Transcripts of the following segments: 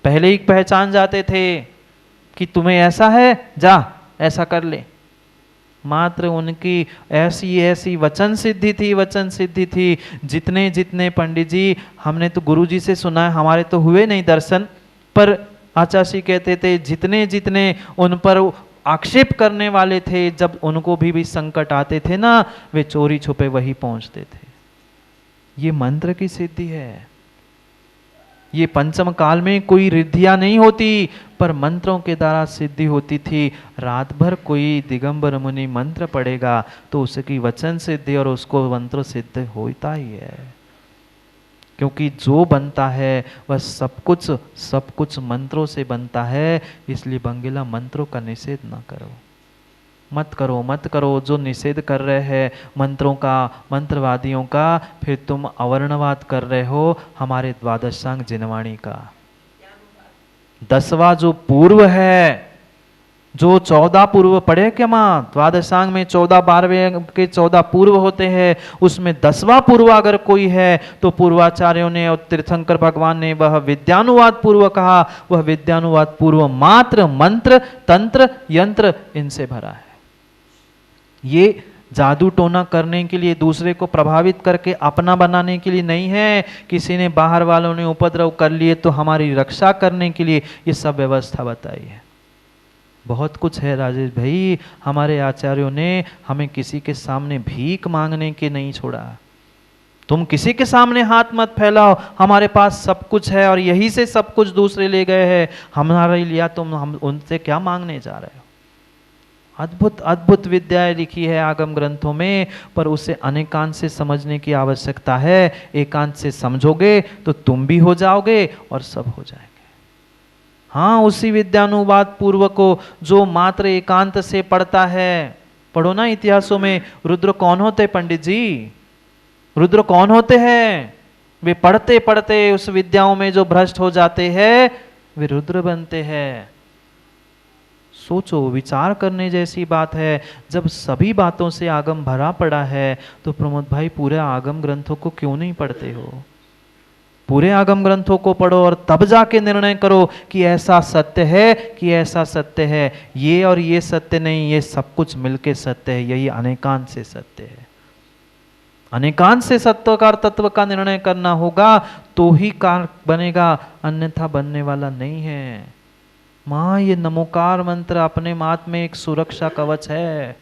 पहले ही पहचान जाते थे कि तुम्हें ऐसा है, जा ऐसा कर ले। मात्र उनकी ऐसी ऐसी वचन सिद्धि थी, वचन सिद्धि थी। जितने जितने पंडित जी, हमने तो गुरु जी से सुना है, हमारे तो हुए नहीं दर्शन, पर आचार्य कहते थे जितने जितने उन पर आक्षेप करने वाले थे, जब उनको भी संकट आते थे ना, वे चोरी छुपे वही पहुंचते थे। ये मंत्र की सिद्धि है। ये पंचम काल में कोई रिद्धियां नहीं होती, पर मंत्रों के द्वारा सिद्धि होती थी। रात भर कोई दिगंबर मुनि मंत्र पढ़ेगा तो उसकी वचन सिद्धि और उसको मंत्र सिद्ध होता ही है, क्योंकि जो बनता है वह सब कुछ मंत्रों से बनता है। इसलिए बंगीला मंत्रों का निषेध ना करो, मत करो, मत करो। जो निषेध कर रहे हैं मंत्रों का, मंत्रवादियों का, फिर तुम अवर्णवाद कर रहे हो हमारे द्वादशांग जिनवाणी का। 10वां जो पूर्व है, जो 14 पूर्व पढ़े क्या माँ, द्वादशांग में 14 12वें के 14 पूर्व होते हैं, उसमें 10वां पूर्व अगर कोई है तो पूर्वाचार्यों ने और तीर्थंकर भगवान ने वह विद्यानुवाद पूर्व कहा। वह विद्यानुवाद पूर्व मात्र मंत्र, तंत्र, यंत्र इनसे भरा है। ये जादू टोना करने के लिए, दूसरे को प्रभावित करके अपना बनाने के लिए नहीं है। किसी ने बाहर वालों ने उपद्रव कर लिए तो हमारी रक्षा करने के लिए ये सब व्यवस्था बताई है। बहुत कुछ है राजेश भाई। हमारे आचार्यों ने हमें किसी के सामने भीख मांगने के नहीं छोड़ा। तुम किसी के सामने हाथ मत फैलाओ, हमारे पास सब कुछ है और यही से सब कुछ दूसरे ले गए हैं, हमारे लिया तुम हम उनसे क्या मांगने जा रहे हो। अद्भुत अद्भुत विद्याएं लिखी है आगम ग्रंथों में, पर उसे अनेकांत से समझने की आवश्यकता है। एकांत से समझोगे तो तुम भी हो जाओगे और सब हो जाएंगे। हाँ, उसी विद्यानुवाद पूर्व को जो मात्र एकांत से पढ़ता है, पढ़ो ना इतिहासों में, रुद्र कौन होते पंडित जी, रुद्र कौन होते हैं? वे पढ़ते पढ़ते उस विद्याओं में जो भ्रष्ट हो जाते हैं वे रुद्र बनते हैं। सोचो, विचार करने जैसी बात है। जब सभी बातों से आगम भरा पड़ा है तो प्रमोद भाई पूरे आगम ग्रंथों को क्यों नहीं पढ़ते हो? पूरे आगम ग्रंथों को पढ़ो और तब जाके निर्णय करो कि ऐसा सत्य है कि ऐसा सत्य है। ये और ये सत्य नहीं, ये सब कुछ मिलके सत्य है। यही अनेकांत से सत्य है। अनेकांत से सत्वकार तत्व का निर्णय करना होगा तो ही कार बनेगा, अन्यथा बनने वाला नहीं है। माँ, ये नमोकार मंत्र अपने मात में एक सुरक्षा कवच है।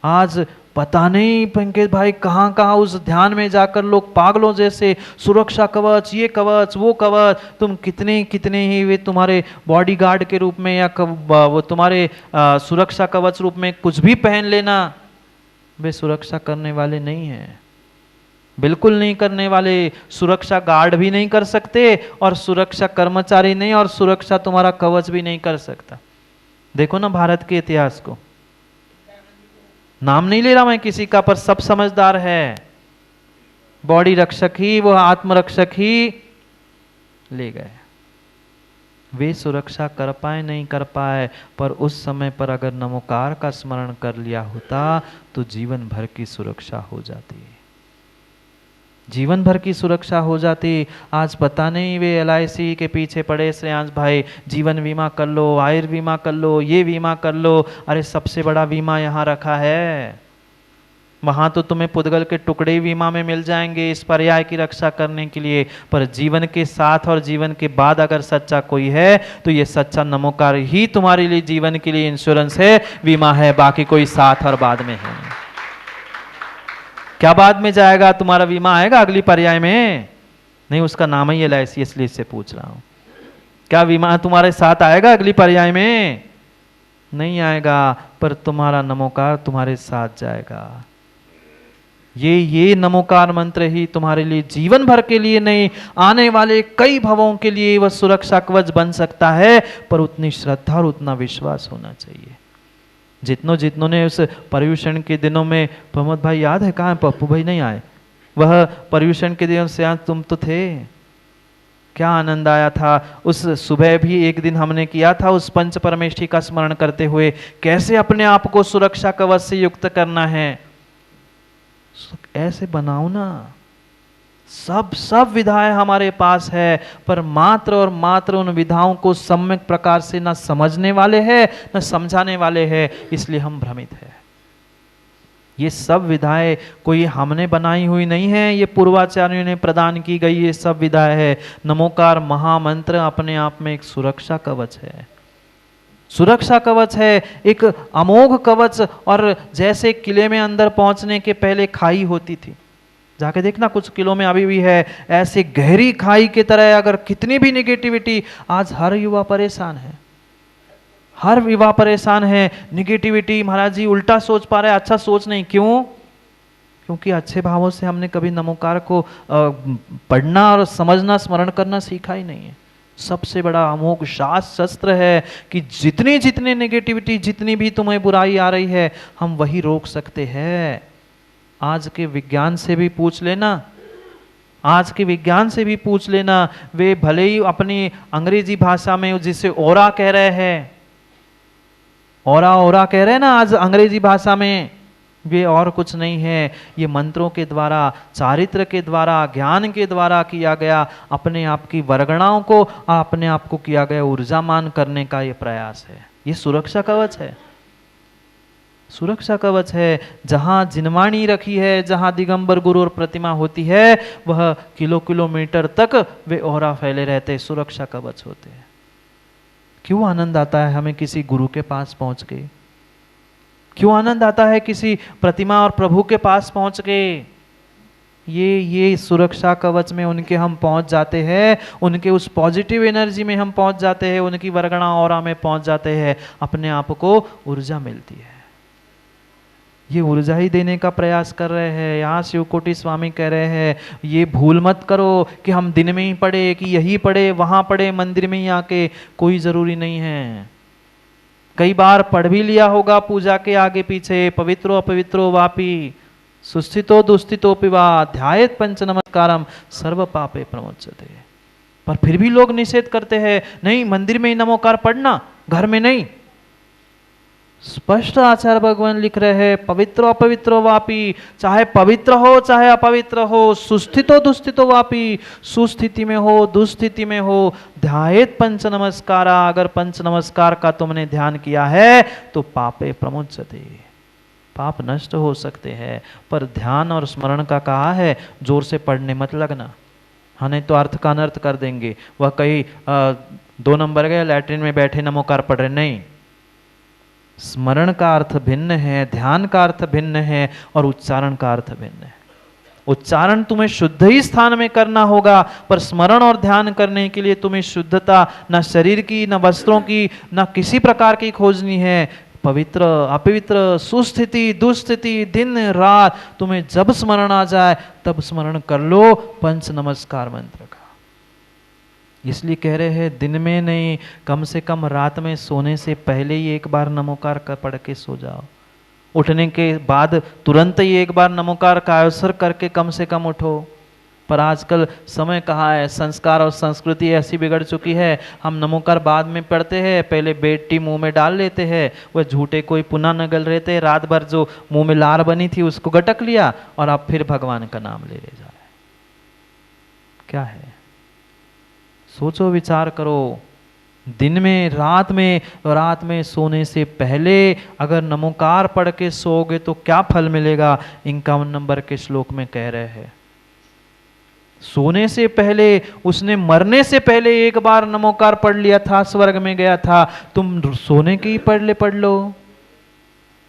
आज पता नहीं पंकज भाई कहाँ कहाँ उस ध्यान में जाकर लोग पागलों जैसे सुरक्षा कवच, ये कवच, वो कवच, तुम कितने कितने ही वे तुम्हारे बॉडीगार्ड के रूप में या वो तुम्हारे सुरक्षा कवच रूप में कुछ भी पहन लेना, वे सुरक्षा करने वाले नहीं हैं, बिल्कुल नहीं करने वाले। सुरक्षा गार्ड भी नहीं कर सकते और सुरक्षा कर्मचारी नहीं, और सुरक्षा तुम्हारा कवच भी नहीं कर सकता। देखो ना भारत के इतिहास को, नाम नहीं ले रहा मैं किसी का, पर सब समझदार है। बॉडी रक्षक ही, वो आत्मरक्षक ही ले गए। वे सुरक्षा कर पाए नहीं कर पाए, पर उस समय पर अगर नमोकार का स्मरण कर लिया होता तो जीवन भर की सुरक्षा हो जाती, जीवन भर की सुरक्षा हो जाती। आज पता नहीं वे LIC के पीछे पड़े श्रेयांश भाई, जीवन बीमा कर लो, आयुर्वेद बीमा कर लो, ये बीमा कर लो। अरे सबसे बड़ा बीमा यहाँ रखा है, वहां तो तुम्हें पुद्गल के टुकड़े बीमा में मिल जाएंगे इस पर्याय की रक्षा करने के लिए, पर जीवन के साथ और जीवन के बाद अगर सच्चा कोई है तो ये सच्चा नमोकार ही तुम्हारे लिए जीवन के लिए इंश्योरेंस है, बीमा है, बाकी कोई साथ और बाद में है। क्या बाद में जाएगा? तुम्हारा बीमा आएगा अगली पर्याय में? नहीं, उसका नाम ही LIC, इसलिए इससे पूछ रहा हूं। क्या बीमा तुम्हारे साथ आएगा अगली पर्याय में? नहीं आएगा, पर तुम्हारा नमोकार तुम्हारे साथ जाएगा। ये नमोकार मंत्र ही तुम्हारे लिए जीवन भर के लिए नहीं, आने वाले कई भवों के लिए वह सुरक्षा कवच बन सकता है, पर उतनी श्रद्धा और उतना विश्वास होना चाहिए। जितनों ने उस पर्यूषण के दिनों में, प्रमोद भाई याद है कहाँ? पप्पू भाई नहीं आए, वह पर्यूषण के दिनों से तुम तो थे, क्या आनंद आया था। उस सुबह भी एक दिन हमने किया था उस पंच परमेष्ठी का स्मरण करते हुए, कैसे अपने आप को सुरक्षा कवच से युक्त करना है। ऐसे बनाओ ना, सब विधाएं हमारे पास है, पर मात्र और मात्र उन विधाओं को सम्यक प्रकार से न समझने वाले हैं न समझाने वाले हैं, इसलिए हम भ्रमित हैं। ये सब विधाएं कोई हमने बनाई हुई नहीं है, ये पूर्वाचार्यों ने प्रदान की गई ये सब विधाएं है। नमोकार महामंत्र अपने आप में एक सुरक्षा कवच है, सुरक्षा कवच है, एक अमोघ कवच। और जैसे किले में अंदर पहुंचने के पहले खाई होती थी, जाके देखना कुछ किलों में अभी भी है, ऐसे गहरी खाई की तरह अगर कितनी भी निगेटिविटी, आज हर युवा परेशान है, हर युवा परेशान है, निगेटिविटी। महाराज जी उल्टा सोच पा रहे, अच्छा सोच नहीं, क्यों? क्योंकि अच्छे भावों से हमने कभी नमोकार को पढ़ना और समझना स्मरण करना सीखा ही नहीं है। सबसे बड़ा अमोघ शस्त्र है कि जितनी जितनी नेगेटिविटी, जितनी भी तुम्हें बुराई आ रही है, हम वही रोक सकते हैं। आज के विज्ञान से भी पूछ लेना, आज के विज्ञान से भी पूछ लेना, वे भले ही अपनी अंग्रेजी भाषा में जिसे ओरा कह रहे हैं, ओरा कह रहे हैं ना आज अंग्रेजी भाषा में, वे और कुछ नहीं है, ये मंत्रों के द्वारा, चारित्र के द्वारा, ज्ञान के द्वारा किया गया अपने आप की वर्गणाओं को, अपने आप को किया गया ऊर्जामान करने का ये प्रयास है। ये सुरक्षा कवच है, सुरक्षा कवच है। जहां जिनवाणी रखी है, जहां दिगंबर गुरु और प्रतिमा होती है, वह किलोमीटर तक वे ओरा फैले रहते, सुरक्षा कवच होते हैं। क्यों आनंद आता है हमें किसी गुरु के पास पहुंच के? क्यों आनंद आता है किसी प्रतिमा और प्रभु के पास पहुंच के? ये सुरक्षा कवच में उनके हम पहुंच जाते हैं, उनके उस पॉजिटिव एनर्जी में हम पहुंच जाते हैं, उनकी वर्गणा औरा में पहुंच जाते हैं, अपने आप को ऊर्जा मिलती है। ये ऊर्जा ही देने का प्रयास कर रहे हैं। यहाँ शिवकोटि स्वामी कह रहे हैं, ये भूल मत करो कि हम दिन में ही पढ़े, कि यही पढ़े, वहां पढ़े, मंदिर में ही आके, कोई जरूरी नहीं है। कई बार पढ़ भी लिया होगा पूजा के आगे पीछे, पवित्रो अपवित्रो वापी सुस्थितो दुस्थितो पिवा ध्यायेत पंच नमस्कारम सर्व पापे प्रमुच्यते, पर फिर भी लोग निषेध करते हैं, नहीं मंदिर में ही नमोकार पढ़ना, घर में नहीं। स्पष्ट आचार्य भगवान लिख रहे हैं, पवित्रो अपवित्रो वापी, चाहे पवित्र हो चाहे अपवित्र हो, सुस्थितो दुस्थितो वापी, सुस्थिति में हो दुस्थिति में हो, ध्यायेत पंच नमस्कारा, अगर पंच नमस्कार का तुमने ध्यान किया है तो पापे प्रमुच्यते, पाप नष्ट हो सकते हैं। पर ध्यान और स्मरण का कहा है, जोर से पढ़ने मत लगना, हाँ नहीं तो अर्थ का अनर्थ कर देंगे। वह कहीं 2 नंबर गए लैट्रिन में बैठे नमोकार पढ़ रहे, नहीं। स्मरण का अर्थ भिन्न है, ध्यान का अर्थ भिन्न है, और उच्चारण का अर्थ भिन्न है। उच्चारण तुम्हें शुद्ध ही स्थान में करना होगा, पर स्मरण और ध्यान करने के लिए तुम्हें शुद्धता न शरीर की, न वस्त्रों की, न किसी प्रकार की खोजनी है। पवित्र अपवित्र, सुस्थिति दुस्थिति, दिन रात, तुम्हें जब स्मरण आ जाए तब स्मरण कर लो पंच नमस्कार मंत्र का। इसलिए कह रहे हैं दिन में नहीं, कम से कम रात में सोने से पहले ही एक बार नमोकार का पढ़ के सो जाओ। उठने के बाद तुरंत ही एक बार नमोकार का अवसर करके कम से कम उठो। पर आजकल समय कहाँ है, संस्कार और संस्कृति ऐसी बिगड़ चुकी है, हम नमोकार बाद में पढ़ते हैं, पहले बेटी मुंह में डाल लेते हैं, वह झूठे कोई पुनः नगल रहते, रात भर जो मुंह में लार बनी थी उसको गटक लिया, और अब फिर भगवान का नाम ले जा रहे। क्या है? सोचो, विचार करो। दिन में, रात में सोने से पहले अगर नमोकार पढ़ के सोओगे तो क्या फल मिलेगा? 51 नंबर के श्लोक में कह रहे हैं, सोने से पहले, उसने मरने से पहले एक बार नमोकार पढ़ लिया था, स्वर्ग में गया था, तुम सोने की पढ़ लो।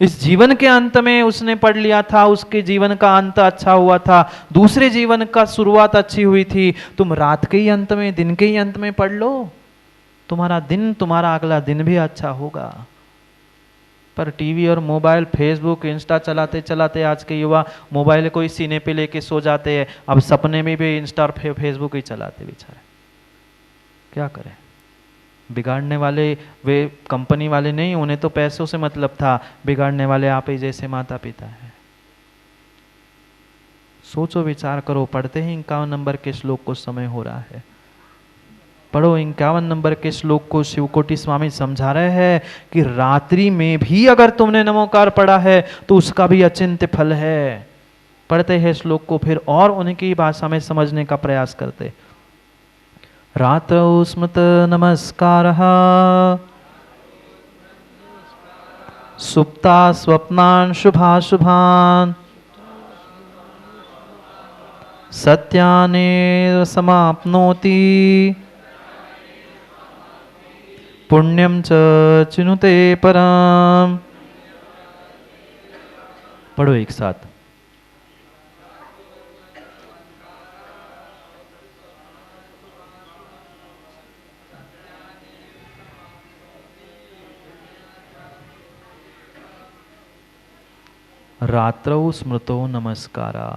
इस जीवन के अंत में उसने पढ़ लिया था, उसके जीवन का अंत अच्छा हुआ था, दूसरे जीवन का शुरुआत अच्छी हुई थी, तुम रात के ही अंत में, दिन के ही अंत में पढ़ लो, तुम्हारा दिन, तुम्हारा अगला दिन भी अच्छा होगा। पर टीवी और मोबाइल, फेसबुक, इंस्टा चलाते चलाते आज के युवा मोबाइल को ही सीने पे लेके सो जाते हैं, अब सपने में भी इंस्टा और फेसबुक ही चलाते बेचारे। क्या करें? बिगाड़ने वाले वे कंपनी वाले नहीं, उन्हें तो पैसों से मतलब था, बिगाड़ने वाले आप ही जैसे माता पिता हैं। सोचो, विचार करो। पढ़ते ही 51 नंबर के श्लोक को समय हो रहा है, पढ़ो 51 नंबर के श्लोक को। शिवकोटि स्वामी समझा रहे हैं कि रात्रि में भी अगर तुमने नमोकार पढ़ा है तो उसका भी अचिंत्य फल है। पढ़ते हैं श्लोक को फिर और उनकी भाषा में समझने का प्रयास करते। रात्रौ स्मृत नमस्कारः सुप्ता स्वप्नान् शुभाशुभान् सत्यानेव समाप्नोति पुण्यम च चिनुते परम। पढ़ो एक साथ। रात्रौ स्मृतो नमस्कारा,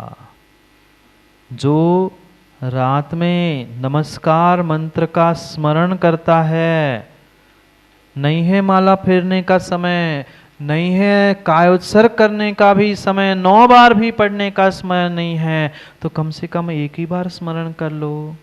जो रात में नमस्कार मंत्र का स्मरण करता है, नहीं है माला फेरने का समय, नहीं है कायोत्सर्ग करने का भी समय, 9 बार भी पढ़ने का समय नहीं है, तो कम से कम एक ही बार स्मरण कर लो।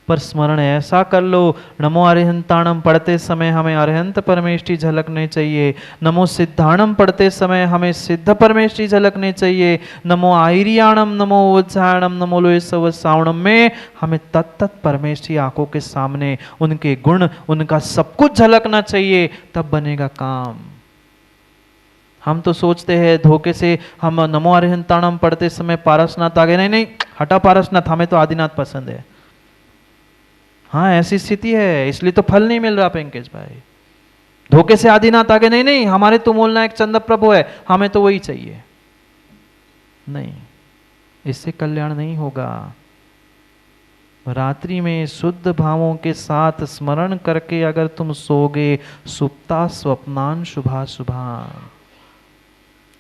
पर स्मरण ऐसा कर लो, नमो अरिहंताणम पढ़ते समय हमें अरिहंत परमेष्टि झलकने चाहिए, नमो सिद्धाणम पढ़ते समय हमें सिद्ध परमेष्टि झलकने चाहिए, नमो आयरियाणम नमो उज्जायणम नमो लोयसव सावणम में हमें तत्त परमेष्टि आंखों के सामने उनके गुण उनका सब कुछ झलकना चाहिए, तब बनेगा काम। हम तो सोचते हैं धोखे से, हम नमो अरिहंताणम पढ़ते समय पारसनाथ आगे, नहीं नहीं हटा पारसनाथ, हमें तो आदिनाथ पसंद है। हाँ ऐसी स्थिति है, इसलिए तो फल नहीं मिल रहा पेंकज भाई। धोखे से आदिनाथ आगे, नहीं नहीं हमारे तो मूलनायक चंद्र प्रभु है, हमें तो वही चाहिए। नहीं, इससे कल्याण नहीं होगा। रात्रि में शुद्ध भावों के साथ स्मरण करके अगर तुम सोगे, सुप्ता स्वप्नान शुभाशुभान,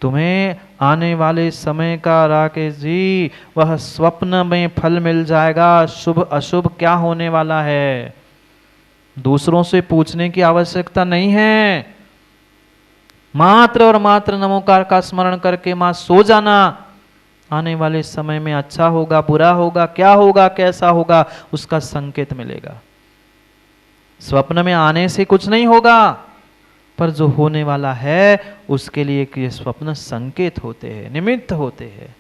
तुम्हें आने वाले समय का राकेश जी वह स्वप्न में फल मिल जाएगा। शुभ अशुभ क्या होने वाला है दूसरों से पूछने की आवश्यकता नहीं है, मात्र और मात्र नमोकार का स्मरण करके मां सो जाना। आने वाले समय में अच्छा होगा बुरा होगा क्या होगा कैसा होगा उसका संकेत मिलेगा। स्वप्न में आने से कुछ नहीं होगा, पर जो होने वाला है उसके लिए ये स्वप्न संकेत होते हैं, निमित्त होते हैं।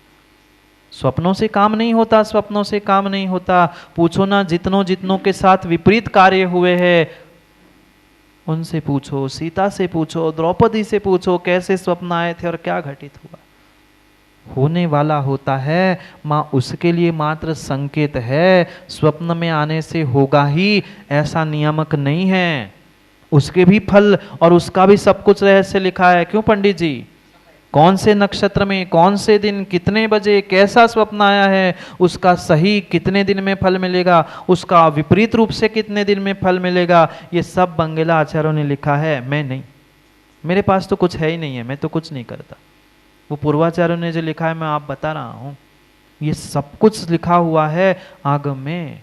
स्वप्नों से काम नहीं होता, स्वप्नों से काम नहीं होता। पूछो ना जितनों के साथ विपरीत कार्य हुए हैं, उनसे पूछो, सीता से पूछो, द्रौपदी से पूछो कैसे स्वप्न आए थे और क्या घटित हुआ। होने वाला होता है, माँ उसके लिए मात्र संकेत है। स्वप्न में आने से होगा ही ऐसा नियामक नहीं है, उसके भी फल और उसका भी सब कुछ रहस्य लिखा है। क्यों पंडित जी, कौन से नक्षत्र में कौन से दिन कितने बजे कैसा स्वप्न आया है, उसका सही कितने दिन में फल मिलेगा, उसका विपरीत रूप से कितने दिन में फल मिलेगा, ये सब बंगेला आचार्यों ने लिखा है। मैं नहीं, मेरे पास तो कुछ है ही नहीं है, मैं तो कुछ नहीं करता। वो पूर्वाचार्यों ने जो लिखा है मैं आप बता रहा हूँ, ये सब कुछ लिखा हुआ है आगम में।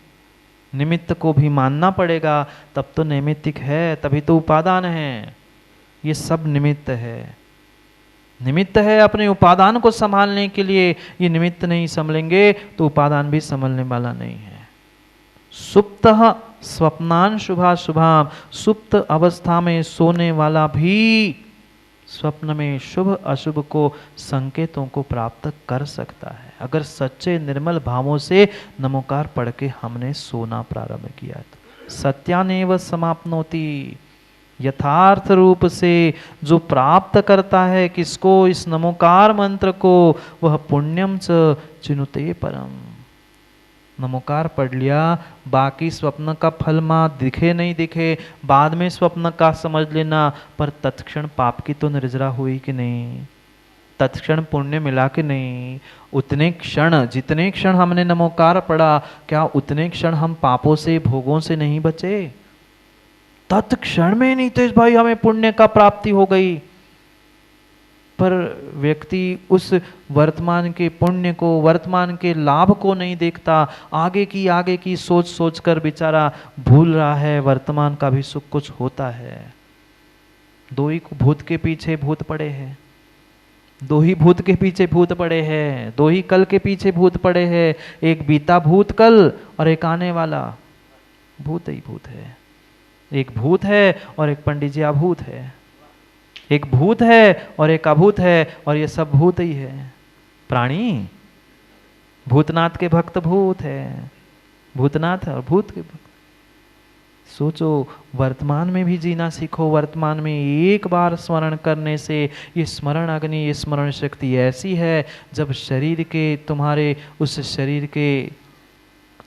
निमित्त को भी मानना पड़ेगा, तब तो नैमित्तिक है, तभी तो उपादान है। ये सब निमित्त है, निमित्त है अपने उपादान को संभालने के लिए। ये निमित्त नहीं संभलेंगे तो उपादान भी संभलने वाला नहीं है। सुप्तः स्वप्नान शुभाशुभाम, सुप्त अवस्था में सोने वाला भी स्वप्न में शुभ अशुभ को संकेतों को प्राप्त कर सकता है, अगर सच्चे निर्मल भावों से नमोकार पढ़ के हमने सोना प्रारंभ किया तो। सत्यानेव समाप्नोति, यथार्थ रूप से जो प्राप्त करता है किसको, इस नमोकार मंत्र को, वह पुण्यम च चिनुते परम। नमोकार पढ़ लिया, बाकी स्वप्न का फल माँ दिखे नहीं दिखे, बाद में स्वप्न का समझ लेना, पर तत्क्षण पाप की तो निर्जरा हुई कि नहीं, तत्क्षण पुण्य मिला कि नहीं। उतने क्षण, जितने क्षण हमने नमोकार पढ़ा, क्या उतने क्षण हम पापों से भोगों से नहीं बचे? तत्क्षण में नीतेश भाई हमें पुण्य का प्राप्ति हो गई। पर व्यक्ति उस वर्तमान के पुण्य को, वर्तमान के लाभ को नहीं देखता, आगे की सोच सोच कर बेचारा भूल रहा है वर्तमान का भी सुख कुछ होता है। दो ही भूत के पीछे भूत पड़े हैं, दो ही भूत के पीछे भूत पड़े हैं, दो ही कल के पीछे भूत पड़े हैं। एक बीता भूत कल और एक आने वाला भूत ही भूत है। एक भूत है और एक पंडित जी अभूत है, एक भूत है और एक अभूत है, और ये सब भूत ही है। प्राणी भूतनाथ के भक्त भूत है, भूतनाथ और भूत के भक्त। सोचो, वर्तमान में भी जीना सीखो। वर्तमान में एक बार स्मरण करने से ये स्मरण अग्नि, ये स्मरण शक्ति ऐसी है, जब शरीर के तुम्हारे उस शरीर के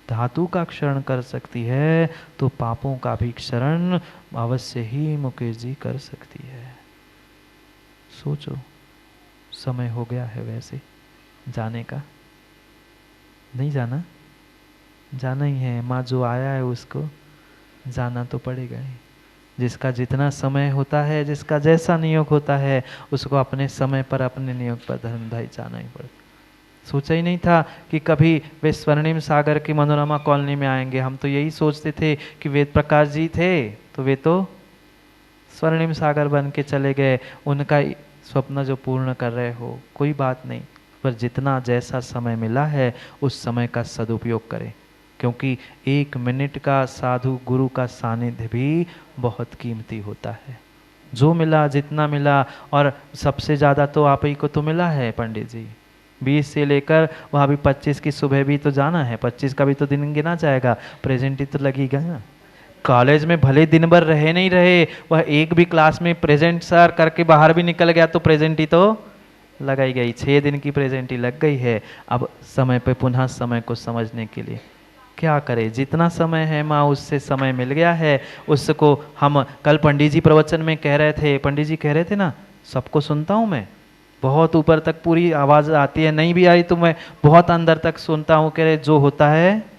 धातु का क्षरण कर सकती है, तो पापों का भी क्षरण अवश्य ही मुकेश जी कर सकती है। सोचो, समय हो गया है वैसे जाने का। नहीं जाना? जाना ही है। माँ जो आया है उसको जाना तो पड़ेगा ही। जिसका जितना समय होता है, जिसका जैसा नियोग होता है, उसको अपने समय पर, अपने नियोग पर धर्म भाई जाना ही पड़ेगा। सोचा ही नहीं था कि कभी वे स्वर्णिम सागर की मनोरमा कॉलोनी में आएंगे। हम तो यही सोचते थे कि वेद प्रकाश जी थे तो वे तो स्वर्णिम सागर बन के चले गए, उनका स्वप्न जो पूर्ण कर रहे हो, कोई बात नहीं। पर जितना जैसा समय मिला है उस समय का सदुपयोग करें, क्योंकि 1 मिनट का साधु गुरु का सानिध्य भी बहुत कीमती होता है। जो मिला, जितना मिला, और सबसे ज़्यादा तो आप ही को तो मिला है पंडित जी। 20 से लेकर वहाँ भी 25 की सुबह भी तो जाना है, 25 का भी तो दिन गिना जाएगा, प्रेजेंट ही तो लगेगा ना। कॉलेज में भले दिन भर रहे नहीं रहे, वह एक भी क्लास में प्रेजेंट सर करके बाहर भी निकल गया तो प्रेजेंट ही तो लगाई गई। 6 दिन की प्रेजेंट ही लग गई है। अब समय पे पुनः समय को समझने के लिए क्या करें? जितना समय है माँ उससे समय मिल गया है, उसको हम कल पंडित जी प्रवचन में कह रहे थे, पंडित जी कह रहे थे ना, सबको सुनता हूँ मैं, बहुत ऊपर तक पूरी आवाज़ आती है, नहीं भी आई तो मैं बहुत अंदर तक सुनता हूँ। कह रहे जो होता है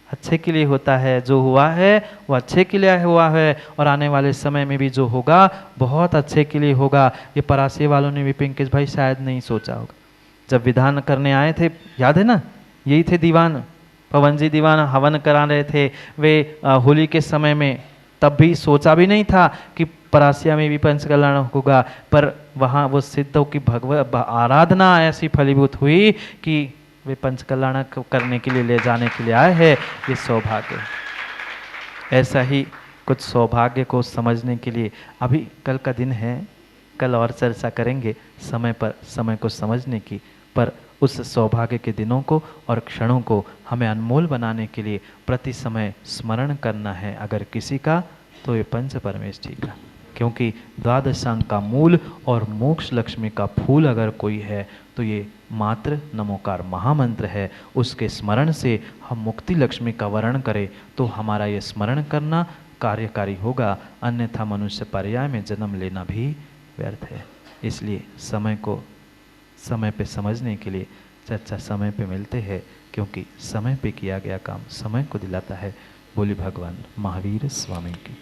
अच्छे के लिए होता है, जो हुआ है वो अच्छे के लिए हुआ है, और आने वाले समय में भी जो होगा बहुत अच्छे के लिए होगा। ये परासे वालों ने भी पिंकेश भाई शायद नहीं सोचा होगा। जब विधान करने आए थे, याद है ना, यही थे दीवान, पवन जी दीवान हवन करा रहे थे वे होली के समय में। तब भी सोचा भी नहीं था कि परासिया में भी पंचकल्याण होगा, पर वहाँ वो सिद्ध हो कि भगवत आराधना ऐसी फलीभूत हुई कि वे पंचकल्याण करने के लिए ले जाने के लिए आए हैं। ये सौभाग्य, ऐसा ही कुछ सौभाग्य को समझने के लिए अभी कल का दिन है, कल और चर्चा करेंगे समय पर समय को समझने की। पर उस सौभाग्य के दिनों को और क्षणों को हमें अनमोल बनाने के लिए प्रति समय स्मरण करना है। अगर किसी का तो ये पंच परमेश जी का, क्योंकि द्वादशांग का मूल और मोक्ष लक्ष्मी का फूल अगर कोई है तो ये मात्र नमोकार महामंत्र है। उसके स्मरण से हम मुक्ति लक्ष्मी का वर्ण करें तो हमारा ये स्मरण करना कार्यकारी होगा, अन्यथा मनुष्य पर्याय में जन्म लेना भी व्यर्थ है। इसलिए समय को समय पे समझने के लिए चर्चा समय पे मिलते हैं, क्योंकि समय पे किया गया काम समय को दिलाता है। बोली भगवान महावीर स्वामी की।